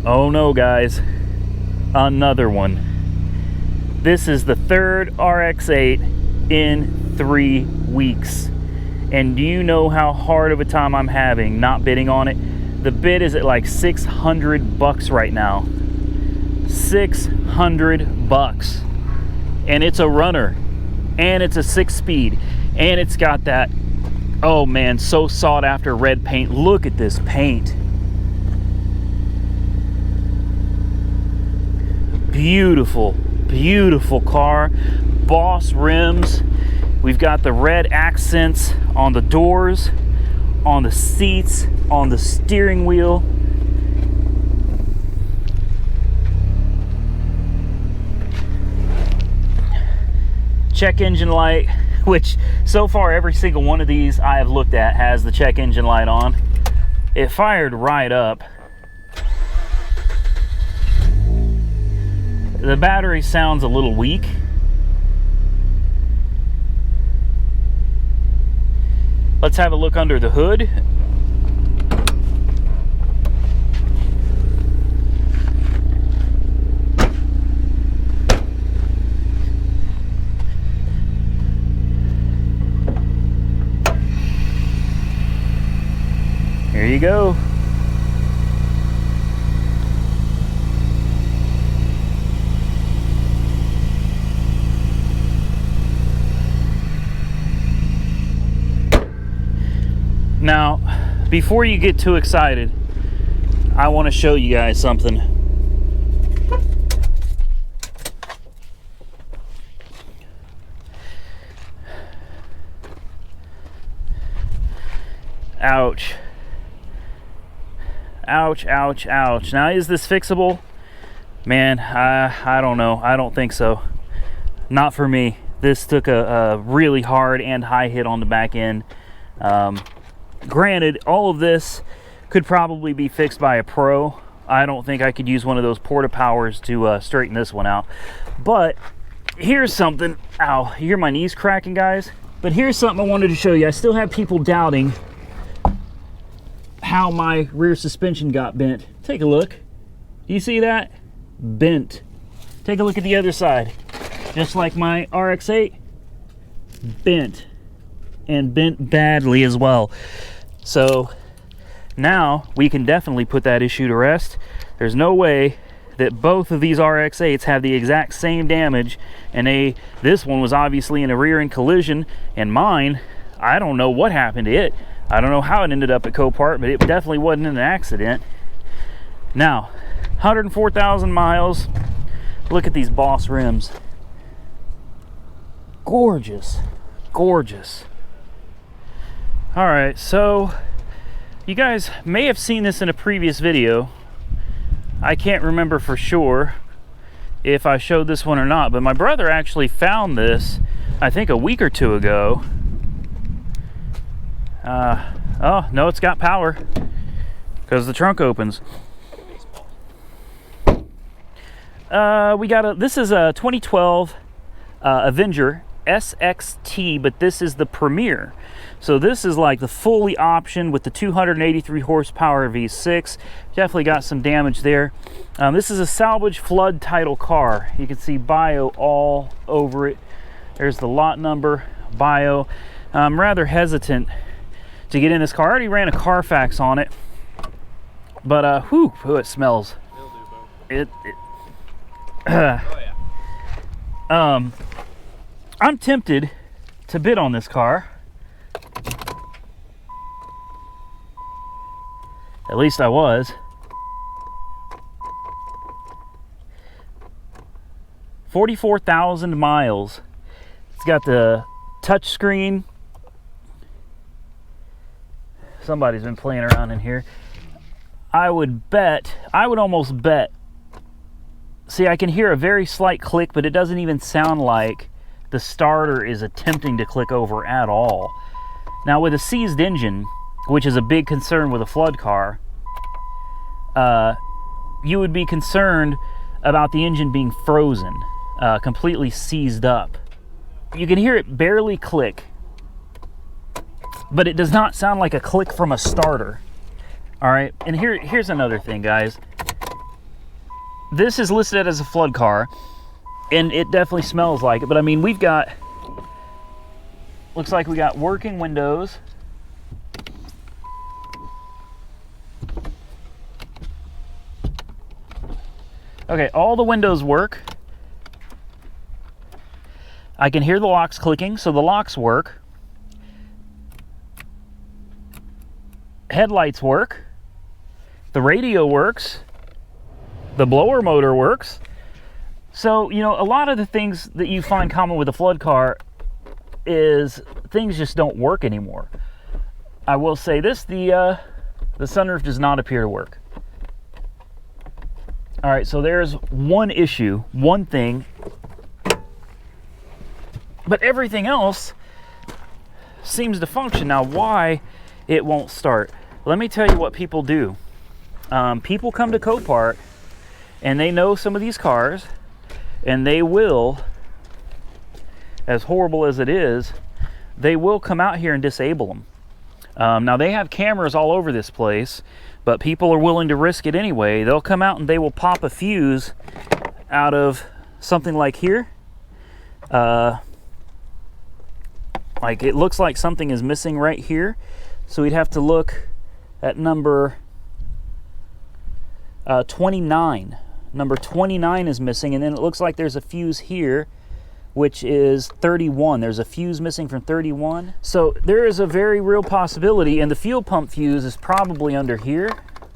Oh no, guys, another one. This is the third RX8 in 3 weeks. And do you know how hard of a time I'm having not bidding on it? The bid is at like 600 bucks right now. 600 bucks. And it's a runner. And it's a 6-speed. And it's got that, oh man, so sought after red paint. Look at this paint. Beautiful, beautiful car. Boss rims. We've got the red accents on the doors, on the seats, on the steering wheel. Check engine light, which so far every single one of these I have looked at has the check engine light on. It fired right up. The battery sounds a little weak. Let's have a look under the hood. Here you go. Now, before you get too excited, I want to show you guys something. Ouch. Ouch, ouch, ouch. Now, is this fixable? Man, I don't know. I don't think so. Not for me. This took a really hard and high hit on the back end. Granted, all of this could probably be fixed by a pro. I don't think I could use one of those porta powers to straighten this one out. But here's something. Ow, you hear my knees cracking, guys? But here's something I wanted to show you. I still have people doubting how my rear suspension got bent. Take a look. Do you see that? Bent. Take a look at the other side. Just like my RX8, bent. And bent badly as well. So now we can definitely put that issue to rest. There's no way that both of these RX8s have the exact same damage, and this one was obviously in a rear end collision, and mine, I don't know what happened to it. I don't know how it ended up at Copart, but it definitely wasn't an accident. Now, 104,000 miles. Look at these Boss rims. Gorgeous, gorgeous. All right, so you guys may have seen this in a previous video. I can't remember for sure if I showed this one or not, but my brother actually found this, I think a week or two ago. Oh, no, it's got power because the trunk opens. This is a 2012 Avenger SXT, but this is the Premier. So this is like the fully option with the 283 horsepower V6. Definitely got some damage there. This is a salvage flood title car. You can see bio all over it. There's the lot number, bio. I'm rather hesitant to get in this car. I already ran a Carfax on it, but whew, it smells. Oh yeah. I'm tempted to bid on this car. At least I was. 44,000 miles. It's got the touch screen. Somebody's been playing around in here. I would almost bet. See, I can hear a very slight click, but it doesn't even sound like the starter is attempting to click over at all. Now, with a seized engine, which is a big concern with a flood car, you would be concerned about the engine being frozen, completely seized up. You can hear it barely click, but it does not sound like a click from a starter. All right, and here's another thing, guys. this is listed as a flood car, and it definitely smells like it. But I mean, we've got, looks like we got working windows. Okay, all the windows work. I can hear the locks clicking, so the locks work. Headlights work. The radio works. The blower motor works. So, you know, a lot of the things that you find common with a flood car is things just don't work anymore. I will say this, the sunroof does not appear to work. All right, so there's one issue, one thing, but everything else seems to function. Now, why it won't start? Let me tell you what people do. People come to Copart and they know some of these cars, and they will, as horrible as it is, they will come out here and disable them. Now, they have cameras all over this place, but people are willing to risk it anyway. They'll come out and they will pop a fuse out of something like here. Like, it looks like something is missing right here. So we'd have to look at number 29. Number 29 is missing, and then it looks like there's a fuse here, which is 31. There's a fuse missing from 31. So there is a very real possibility, and the fuel pump fuse is probably under here,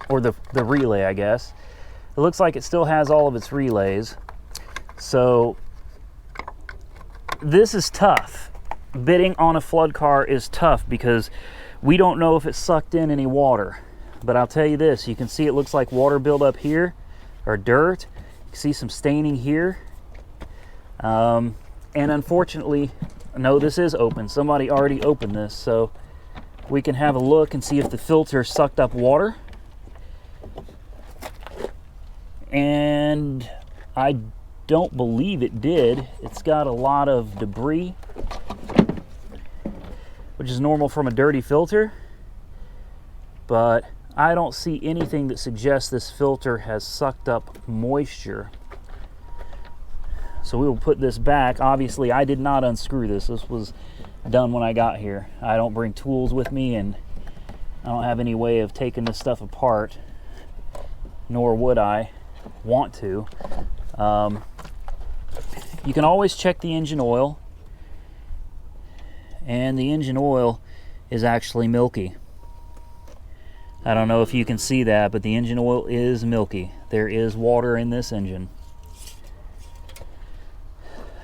or the relay, I guess. It looks like it still has all of its relays. So this is tough. Bidding on a flood car is tough because we don't know if it sucked in any water. But I'll tell you this, you can see it looks like water buildup here, or dirt. You can see some staining here. And unfortunately, no, this is open. Somebody already opened this, so we can have a look and see if the filter sucked up water. And I don't believe it did. It's got a lot of debris, which is normal from a dirty filter, but I don't see anything that suggests this filter has sucked up moisture. So we will put this back. Obviously, I did not unscrew this. This was done when I got here. I don't bring tools with me, and I don't have any way of taking this stuff apart, nor would I want to. You can always check the engine oil, and the engine oil is actually milky. I don't know if you can see that, but the engine oil is milky. There is water in this engine.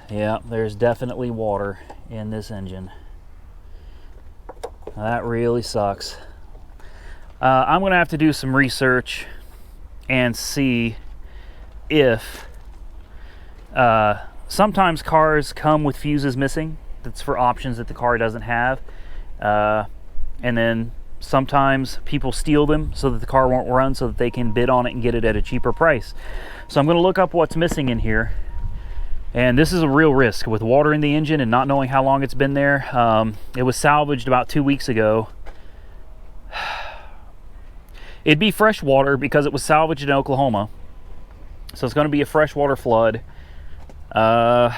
Yeah, there's definitely water in this engine. That really sucks. I'm going to have to do some research and see if sometimes cars come with fuses missing. That's for options that the car doesn't have. And then sometimes people steal them so that the car won't run, so that they can bid on it and get it at a cheaper price. So I'm going to look up what's missing in here. And this is a real risk with water in the engine and not knowing how long it's been there. It was salvaged about 2 weeks ago. It'd be fresh water because it was salvaged in Oklahoma. So it's going to be a freshwater flood. I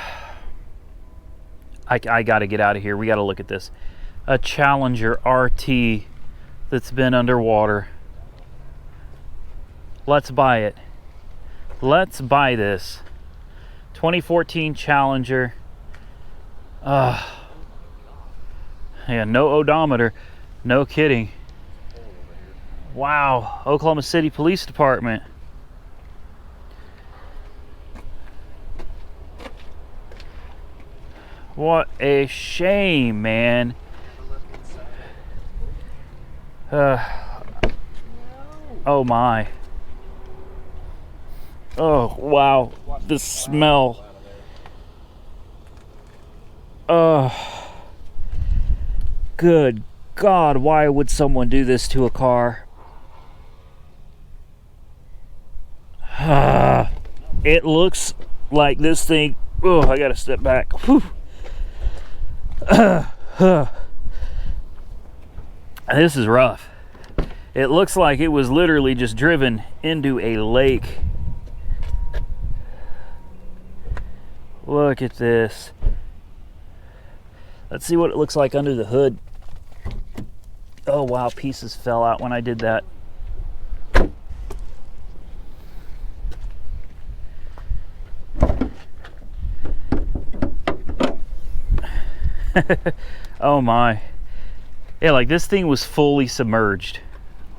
got to get out of here. We got to look at this. A Challenger RT that's been underwater. Let's buy it. Let's buy this. 2014 Challenger. Yeah, no odometer. No kidding. Wow. Oklahoma City Police Department. What a shame, man. Oh my. Oh, wow. The smell. Oh. Good God, why would someone do this to a car? It looks like this thing. Oh, I gotta step back. Whew. This is rough. It looks like it was literally just driven into a lake. Look at this. Let's see what it looks like under the hood. Oh wow, pieces fell out when I did that. Oh my. Yeah, like this thing was fully submerged.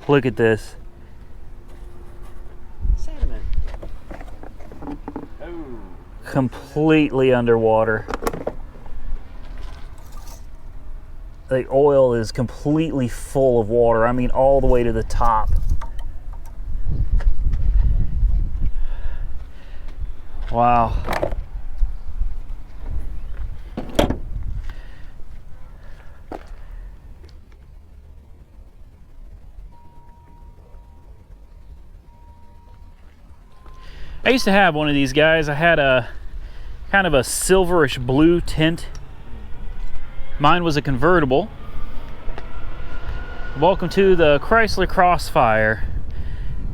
Look at this. Sediment. Oh. Completely underwater. The oil is completely full of water. I mean, all the way to the top. Wow. I used to have one of these guys. I had a kind of a silverish blue tint. Mine was a convertible. Welcome to the Chrysler Crossfire.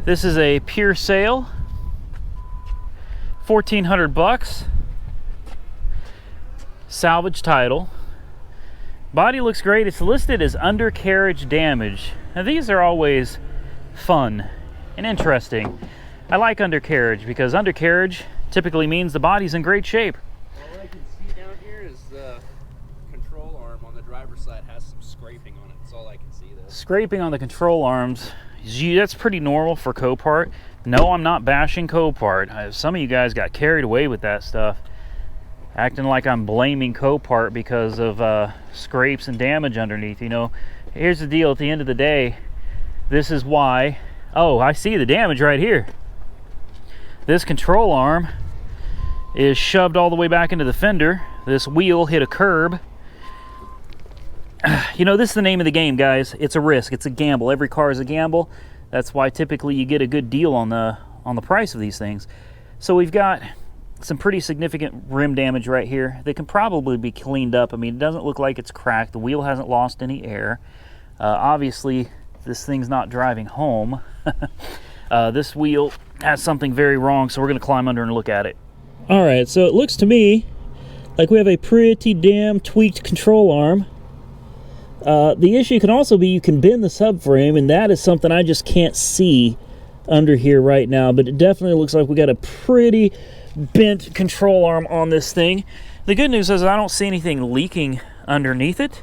This is a pure sale. 1,400 bucks. Salvage title. Body looks great. It's listed as undercarriage damage. Now these are always fun and interesting. I like undercarriage because undercarriage typically means the body's in great shape. All I can see down here is the control arm on the driver's side has some scraping on it. That's all I can see though. Scraping on the control arms, that's pretty normal for Copart. No, I'm not bashing Copart. Some of you guys got carried away with that stuff, acting like I'm blaming Copart because of scrapes and damage underneath. You know, here's the deal. At the end of the day, this is why. Oh, I see the damage right here. This control arm is shoved all the way back into the fender. This wheel hit a curb. You know, this is the name of the game, guys. It's a risk. It's a gamble. Every car is a gamble. That's why typically you get a good deal on the price of these things. So we've got some pretty significant rim damage right here. They can probably be cleaned up. I mean, it doesn't look like it's cracked. The wheel hasn't lost any air. Obviously, this thing's not driving home. This wheel has something very wrong, so we're going to climb under and look at it. All right, so it looks to me like we have a pretty damn tweaked control arm. The issue can also be you can bend the subframe, and that is something I just can't see under here right now, but it definitely looks like we got a pretty bent control arm on this thing. The good news is I don't see anything leaking underneath it.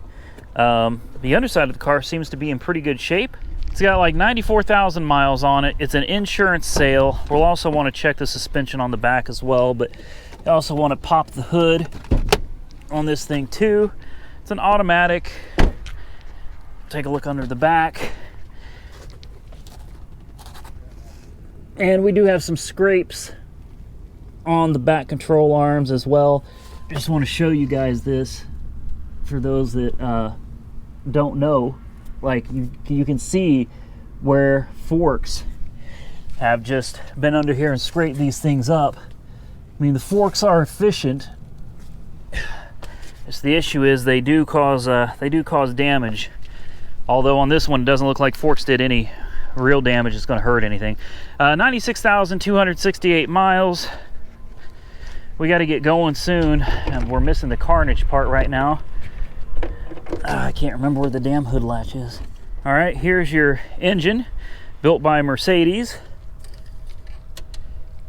The underside of the car seems to be in pretty good shape. It's got like 94,000 miles on it. It's an insurance sale. We'll also want to check the suspension on the back as well, but you also want to pop the hood on this thing too. It's an automatic. Take a look under the back. And we do have some scrapes on the back control arms as well. I just want to show you guys this for those that don't know. Like you can see where forks have just been under here and scraped these things up. I mean, the forks are efficient. Just the issue is they do cause damage. Although on this one it doesn't look like forks did any real damage. It's going to hurt anything. 96,268 miles. We got to get going soon, and we're missing the Carnage part right now. I can't remember where the damn hood latch is. All right, here's your engine, built by Mercedes.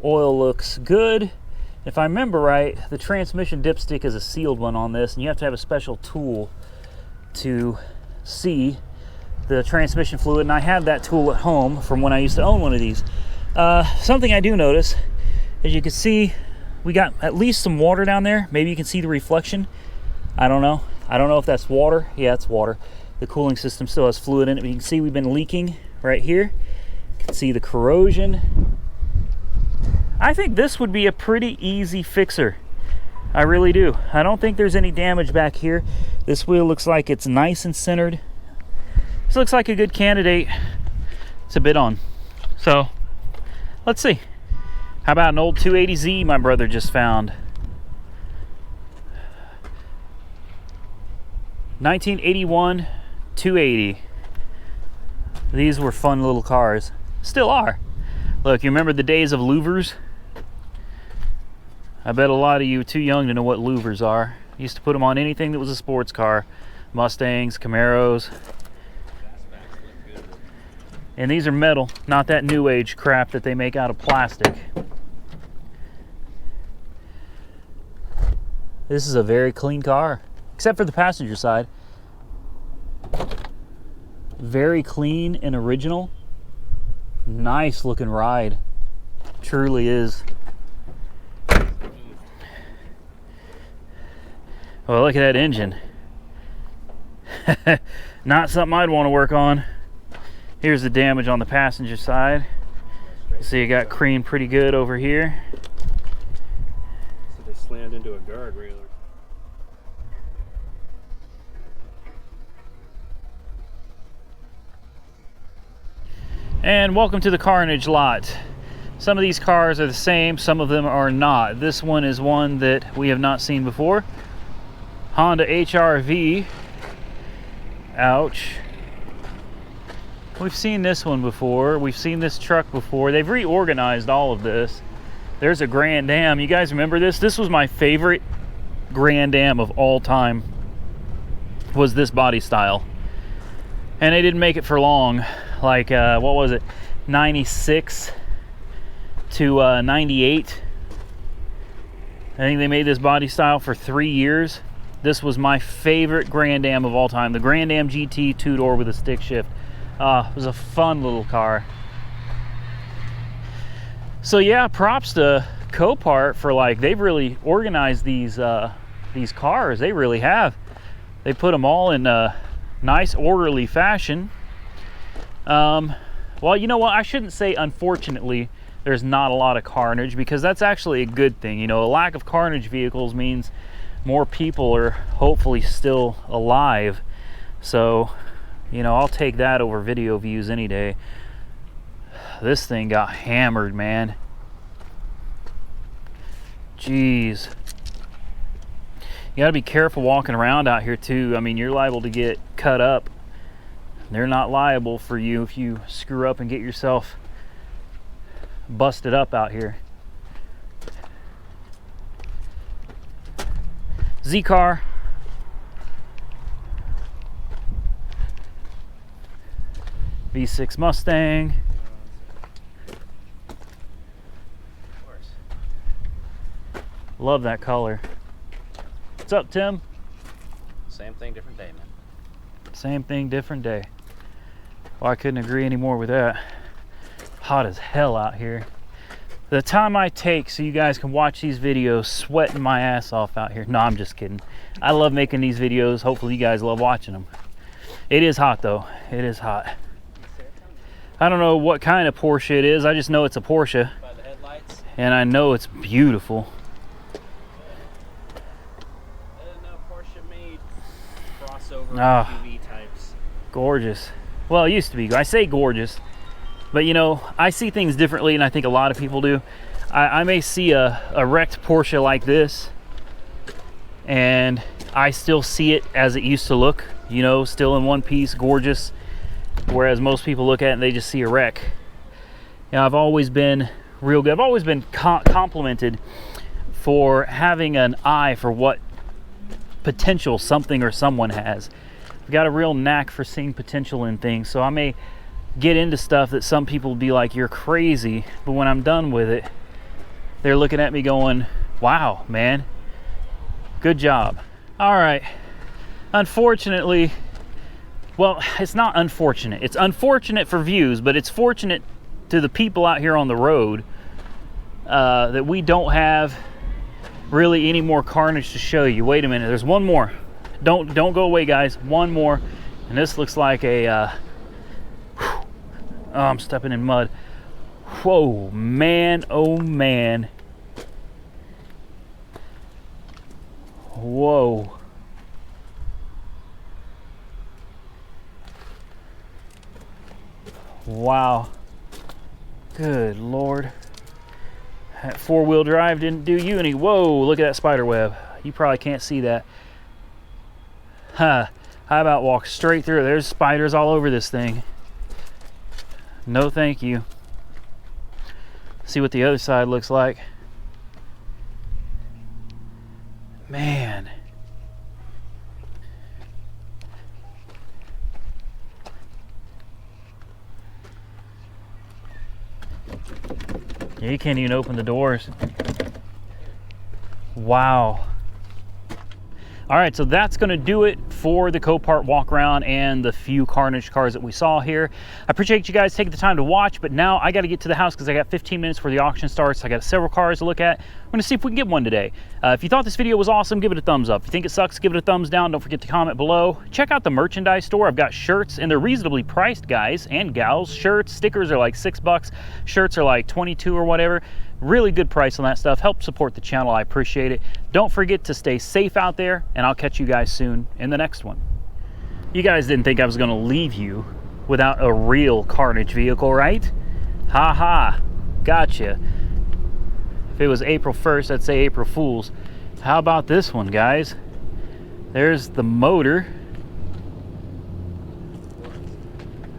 Oil looks good. If I remember right, the transmission dipstick is a sealed one on this, and you have to have a special tool to see the transmission fluid, and I have that tool at home from when I used to own one of these. Something I do notice, as you can see, we got at least some water down there. Maybe you can see the reflection. I don't know. I don't know if that's water. Yeah, it's water. The cooling system still has fluid in it, but you can see we've been leaking right here. You can see the corrosion. I think this would be a pretty easy fixer. I really do. I don't think there's any damage back here. This wheel looks like it's nice and centered. This looks like a good candidate to bid on. So, let's see. How about an old 280Z my brother just found? 1981 280. These were fun little cars. Still are. Look, you remember the days of louvers? I bet a lot of you are too young to know what louvers are. I used to put them on anything that was a sports car. Mustangs, Camaros. And these are metal, not that new age crap that they make out of plastic. This is a very clean car, except for the passenger side. Very clean and original. Nice looking ride. Truly is. Well, look at that engine. Not something I'd want to work on. Here's the damage on the passenger side. See, it got creamed pretty good over here. So they slammed into a guardrail. And welcome to the Carnage lot. Some of these cars are the same, some of them are not. This one is one that we have not seen before. Honda HR-V. Ouch. We've seen this one before. We've seen this truck before. They've reorganized all of this. There's a Grand Am. You guys remember this? This was my favorite Grand Am of all time. Was this body style. And they didn't make it for long. Like, what was it? 96 to 98. I think they made this body style for 3 years. This was my favorite Grand Am of all time. The Grand Am GT 2-door with a stick shift. It was a fun little car. So yeah, props to Copart for, like, they've really organized these cars. They really have. They put them all in a nice orderly fashion. Well, you know what? I shouldn't say unfortunately there's not a lot of carnage, because that's actually a good thing. You know, a lack of carnage vehicles means more people are hopefully still alive. So, you know, I'll take that over video views any day. This thing got hammered, man. Jeez. You gotta be careful walking around out here too. I mean, you're liable to get cut up. They're not liable for you if you screw up and get yourself busted up out here. Z-Car. V6 Mustang. Love that color. What's up, Tim? Same thing, different day, man. Same thing, different day. Well, I couldn't agree anymore with that. Hot as hell out here. The time I take so you guys can watch these videos, sweating my ass off out here. No, I'm just kidding. I love making these videos. Hopefully you guys love watching them. It is hot though. It is hot. I don't know what kind of Porsche it is. I just know it's a Porsche. By the headlights. And I know it's beautiful. I didn't know Porsche made crossover SUV types. Gorgeous. Well, it used to be. I say gorgeous, but you know, I see things differently, and I think a lot of people do. I may see a wrecked Porsche like this, and I still see it as it used to look, you know, still in one piece, gorgeous, whereas most people look at it and they just see a wreck. You know, I've always been real good. I've always been complimented for having an eye for what potential something or someone has. I've got a real knack for seeing potential in things, so I may get into stuff that some people will be like, you're crazy, but when I'm done with it, they're looking at me going, wow, man, good job. All right, unfortunately, well, it's not unfortunate. It's unfortunate for views, but it's fortunate to the people out here on the road that we don't have really any more carnage to show you. Wait a minute, there's one more. Don't go away, guys. One more, and this looks like a oh, I'm stepping in mud. Whoa, man, oh man. Whoa. Wow. Good Lord. That four-wheel drive didn't do you any. Whoa, look at that spider web. You probably can't see that. Huh. How about walk straight through? There's spiders all over this thing. No thank you. See what the other side looks like. Man. You can't even open the doors. Wow. All right, so that's gonna do it for the Copart walk around and the few Carnage cars that we saw here. I appreciate you guys taking the time to watch, but now I gotta get to the house because I got 15 minutes before the auction starts. I got several cars to look at. I'm gonna see if we can get one today. If you thought this video was awesome, give it a thumbs up. If you think it sucks, give it a thumbs down. Don't forget to comment below. Check out the merchandise store. I've got shirts, and they're reasonably priced, guys and gals. Shirts, stickers are like $6. Shirts are like 22 or whatever. Really good price on that stuff. Help support the channel. I appreciate it. Don't forget to stay safe out there, and I'll catch you guys soon in the next one. You guys didn't think I was going to leave you without a real Carnage vehicle, right? Ha ha. Gotcha. If it was April 1st, I'd say April Fools. How about this one, guys? There's the motor.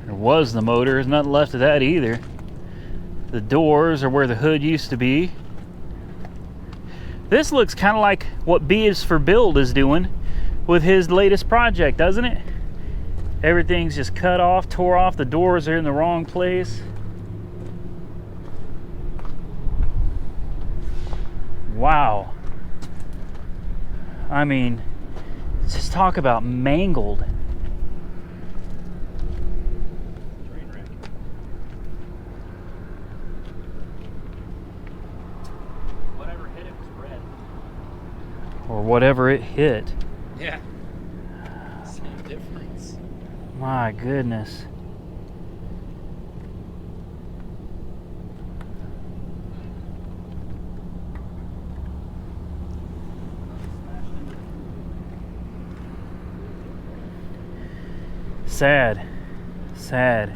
There was the motor. There's nothing left of that either. The doors are where the hood used to be. This looks kind of like what B is for Build is doing with his latest project, doesn't it? Everything's just cut off, tore off. The doors are in the wrong place. Wow. I mean, just talk about mangled. Or whatever it hit. Yeah. Same difference. My goodness. Sad. Sad.